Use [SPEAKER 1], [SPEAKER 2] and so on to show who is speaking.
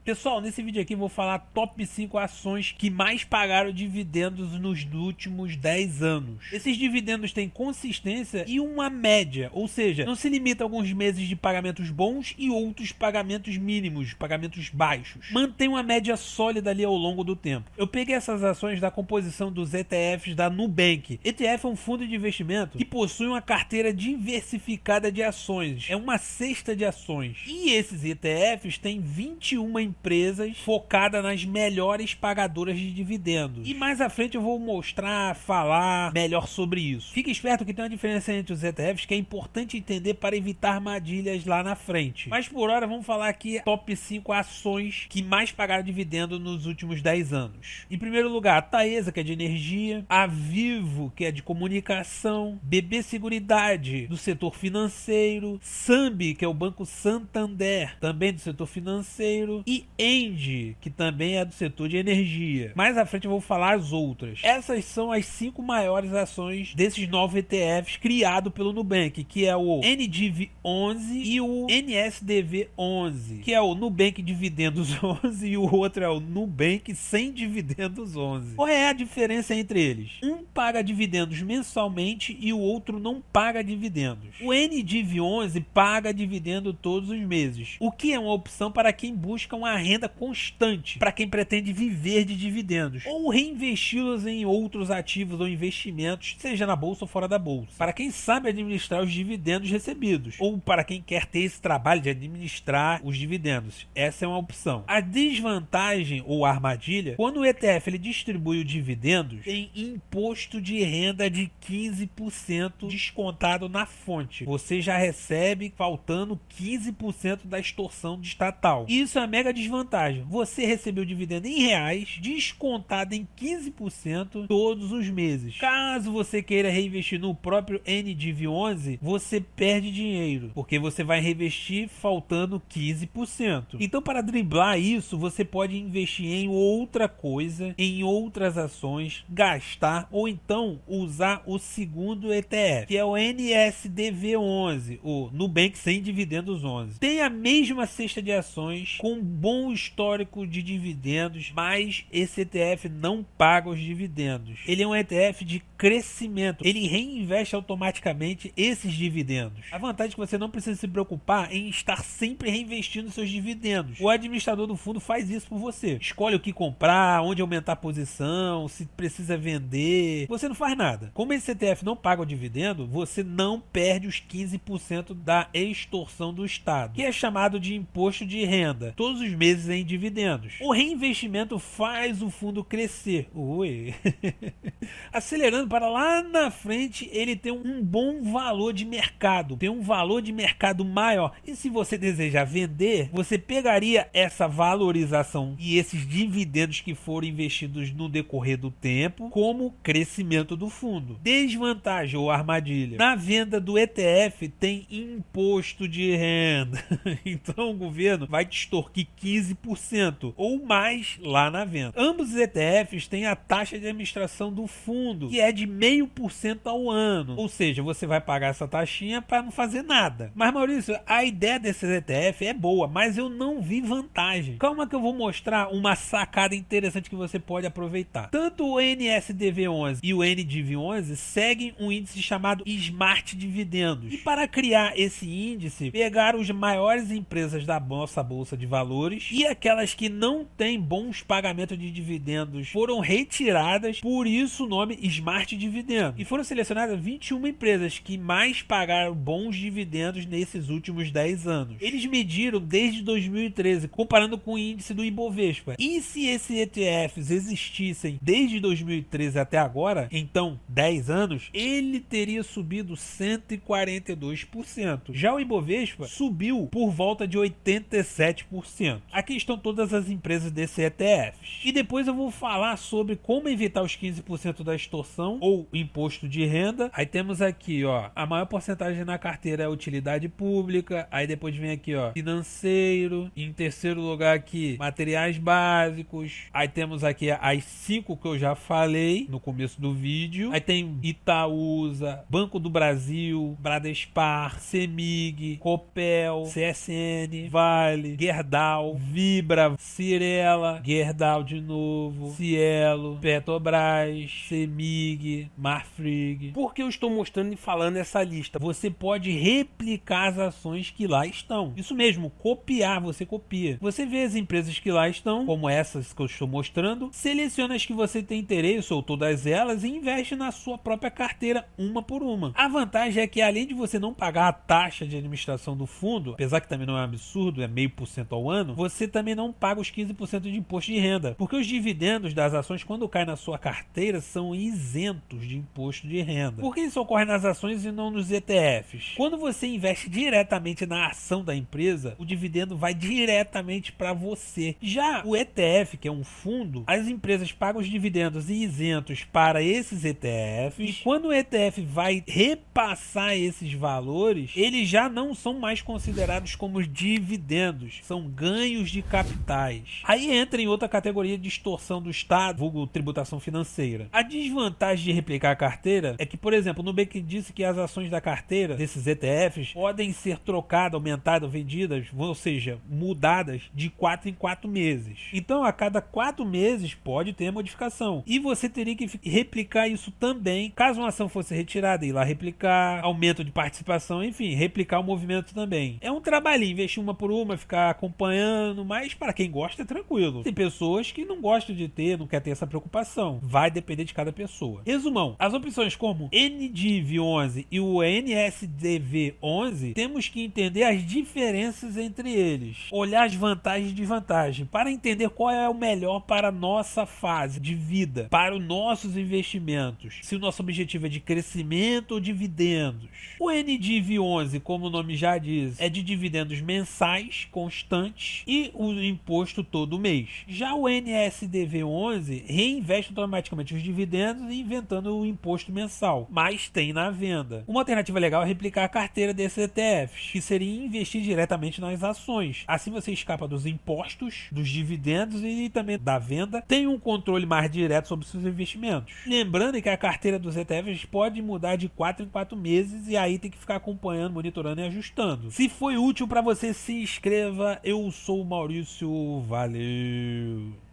[SPEAKER 1] Pessoal, nesse vídeo aqui eu vou falar top 5 ações que mais pagaram dividendos nos últimos 10 anos. Esses dividendos têm consistência e uma média, ou seja, não se limita a alguns meses de pagamentos bons e outros pagamentos mínimos, pagamentos baixos. Mantém uma média sólida ali ao longo do tempo. Eu peguei essas ações da composição dos ETFs da Nubank. ETF é um fundo de investimento que possui uma carteira diversificada de ações. É uma cesta de ações. E esses ETFs têm 21 empresas focadas nas melhores pagadoras de dividendos. E mais à frente eu vou mostrar, falar melhor sobre isso. Fique esperto que tem uma diferença entre os ETFs que é importante entender para evitar armadilhas lá na frente. Mas por hora vamos falar aqui top 5 ações que mais pagaram dividendo nos últimos 10 anos. Em primeiro lugar, a Taesa, que é de energia, a Vivo, que é de comunicação, BB Seguridade, do setor financeiro, Sambi, que é o Banco Santander, também do setor financeiro, e Engie, que também é do setor de energia. Mais à frente eu vou falar as outras. Essas são as 5 maiores ações desses novos ETFs criados pelo Nubank, que é o NDIV11 e o NSDV11, que é o Nubank Dividendos 11 e o outro é o Nubank Sem Dividendos 11. Qual é a diferença entre eles? Um paga dividendos mensalmente e o outro não paga dividendos. O NDIV11 paga dividendo todos os meses, o que é uma opção para quem busca uma renda constante, para quem pretende viver de dividendos ou reinvesti-los em outros ativos ou investimentos, seja na bolsa ou fora da bolsa, para quem sabe administrar os dividendos recebidos ou para quem quer ter esse trabalho de administrar os dividendos. Essa é uma opção. A desvantagem ou armadilha, quando o ETF ele distribui os dividendos, tem imposto de renda de 15% descontado na fonte. Você já recebe faltando 15% da extorsão de estatal. Isso é uma mega desvantagem. Você recebeu dividendo em reais, descontado em 15% todos os meses. Caso você queira reinvestir no próprio NDIV11, você perde dinheiro, porque você vai reinvestir faltando 15%. Então, para driblar isso, você pode investir em outra coisa, em outras ações, gastar ou então usar o segundo ETF, que é o NSDV11, o Nubank Sem Dividendos 11. Tem a mesma cesta de ações com bom histórico de dividendos, mas esse ETF não paga os dividendos. Ele é um ETF de crescimento, ele reinveste automaticamente esses dividendos. A vantagem é que você não precisa se preocupar em estar sempre reinvestindo seus dividendos. O administrador do fundo faz isso por você. Escolhe o que comprar, onde aumentar a posição, se precisa vender. Você não faz nada. Como esse ETF não paga o dividendo, você não perde os 15% da extorsão do Estado, que é chamado de imposto de renda, todos os meses em dividendos. O reinvestimento faz o fundo crescer. Oi. Acelerando para lá na frente, ele tem um bom valor de mercado, tem um valor de mercado maior. E se você desejar vender, você pegaria essa valorização e esses dividendos que foram investidos no decorrer do tempo como crescimento do fundo. Desvantagem ou armadilha: na venda do ETF tem imposto de renda. Então o governo vai te extorquir 15% ou mais lá na venda. Ambos os ETFs têm a taxa de administração do fundo, que é de 0,5% ao ano. Ou seja, você vai pagar essa taxinha para não fazer nada. Mas Maurício, a ideia desses ETF é boa, mas eu não vi vantagem. Calma que eu vou mostrar uma sacada interessante que você pode aproveitar. Tanto o NSDV11 e o NDIV11 seguem um índice chamado Smart Dividendos. E para criar esse índice, pegaram as maiores empresas da nossa bolsa de valores e aquelas que não têm bons pagamentos de dividendos foram retiradas, por isso o nome Smart Dividendos. E foram selecionadas 21 empresas que mais pagaram bons dividendos nesses últimos 10 anos. Eles mediram desde 2013, comparando com o índice do Ibovespa. E se esses ETFs existissem desde 2013 até agora, então 10 anos, ele teria subido 142%. Já o Ibovespa subiu por volta de 87%. Aqui estão todas as empresas desse ETFs. E depois eu vou falar sobre como evitar os 15% da extorsão ou imposto de renda. Aí temos aqui, ó, a maior porcentagem na carteira é utilidade pública. Aí depois vem aqui, ó, financeiro. Em terceiro lugar aqui, materiais básicos. Aí temos aqui as 5 que eu já falei no começo do vídeo. Aí tem Itaúsa, Banco do Brasil, Bradespar, Semig, Copel, CSN, Vale, Gerdau, Gerdau, Vibra, Cirela, Gerdau de novo, Cielo, Petrobras, Semig, Marfrig. Por que eu estou mostrando e falando essa lista? Você pode replicar as ações que lá estão. Isso mesmo, copiar, você copia. Você vê as empresas que lá estão, como essas que eu estou mostrando, seleciona as que você tem interesse ou todas elas e investe na sua própria carteira, uma por uma. A vantagem é que além de você não pagar a taxa de administração do fundo, apesar que também não é um absurdo, é 0,5% ao ano, você também não paga os 15% de imposto de renda, porque os dividendos das ações, quando caem na sua carteira, são isentos de imposto de renda. Por que isso ocorre nas ações e não nos ETFs? Quando você investe diretamente na ação da empresa, o dividendo vai diretamente para você. Já o ETF, que é um fundo, as empresas pagam os dividendos isentos para esses ETFs, e quando o ETF vai repassar esses valores, eles já não são mais considerados como dividendos, são ganhos de capitais. Aí entra em outra categoria de distorção do Estado, vulgo tributação financeira. A desvantagem de replicar a carteira é que, por exemplo, o Nubank disse que as ações da carteira desses ETFs podem ser trocadas, aumentadas, vendidas, ou seja, mudadas de 4 em 4 meses. Então, a cada 4 meses pode ter modificação. E você teria que replicar isso também, caso uma ação fosse retirada, ir lá replicar, aumento de participação, enfim, replicar o movimento também. É um trabalhinho, investir uma por uma, ficar acompanhando, mas para quem gosta é tranquilo. Tem pessoas que não gostam de ter, não quer ter essa preocupação. Vai depender de cada pessoa. Resumão, as opções como NDIV11 e o NSDV11, temos que entender as diferenças entre eles, olhar as vantagens e desvantagens, para entender qual é o melhor para a nossa fase de vida, para os nossos investimentos, se o nosso objetivo é de crescimento ou dividendos. O NDIV11, como o nome já diz, é de dividendos mensais, constantes, e o imposto todo mês. Já o NSDV11 reinveste automaticamente os dividendos e inventando o imposto mensal, mas tem na venda. Uma alternativa legal é replicar a carteira desses ETFs, que seria investir diretamente nas ações. Assim você escapa dos impostos, dos dividendos e também da venda, tem um controle mais direto sobre seus investimentos. Lembrando que a carteira dos ETFs pode mudar de 4 em 4 meses e aí tem que ficar acompanhando, monitorando e ajustando. Se foi útil para você, se inscreva. Eu sou o Maurício, valeu!